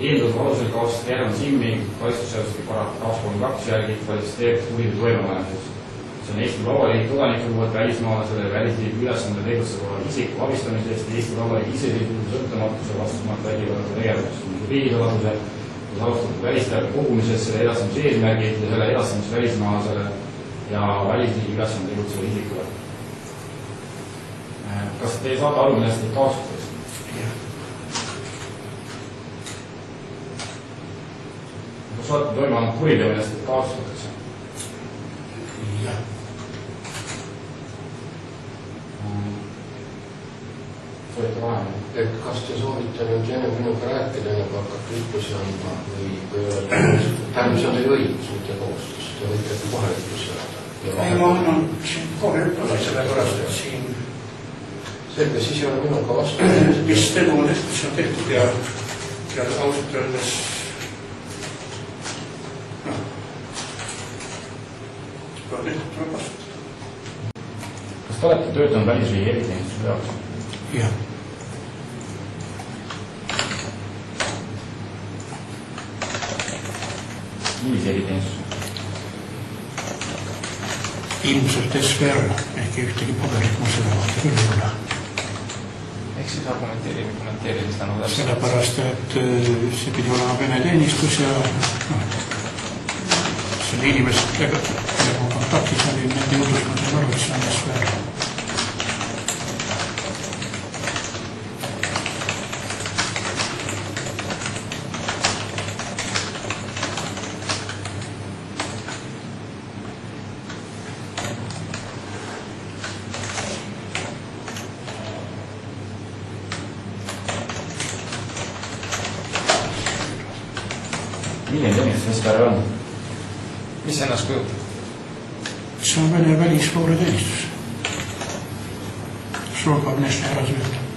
Eelduse alusel kaotas Herman Simmi karistusseadustiku paragrahv 232 järgi kvalifitseeritud kuriteo toimepanemiseks. See on Eesti Vabariigi kodaniku poolt välismaalasele ja välisriigi ülesande tegutseva isiku abistamise eest Eesti Vabariigi iseseisvuse sõltumatuse vastamata vägivalda tegevusest, riigisaladuse, kus alustatud välistajate kogumisest selle edastamise eesmärgid ja selle edastamise välismaalasele ja välisriigi ülesande tegutseva isikule. Kas te saate aru, millest neid kaotatakse? Kas olete toimanud kuriteo, millest neid kaotatakse? Jah. Et kas te soovite nüüd enne minuga rääkida, enne kui hakkate ütlusi andma või tähendab, see on teil õigus, mitte kohustus, te võite kohe ütlusi anda. Ei, ma annan siin kohe ütlusi, sellepärast, et siin selge, siis ei ole minuga vastu. mis tegu on tehtud ja ausalt öeldes tuleb vastu. Kas te olete töötanud välisriigi eriteenistuse jaoks? Jah. Millise eriteenistuse? Ilmselt SVR, ehk ühtegi paberit ma seda vaata küll ei ole. Ehk siis kommenteerida seda nagu täpselt? Sellepärast, et see pidi olema Vene teenistus ja selle inimesed, kellega kontaktis oli, nende jutust ma sain aru, et see on SVR. Milline teenistus SVR on? Mis ennast kujutab? See on Vene välisluureteenistus. Surga Vnešne razvjeta.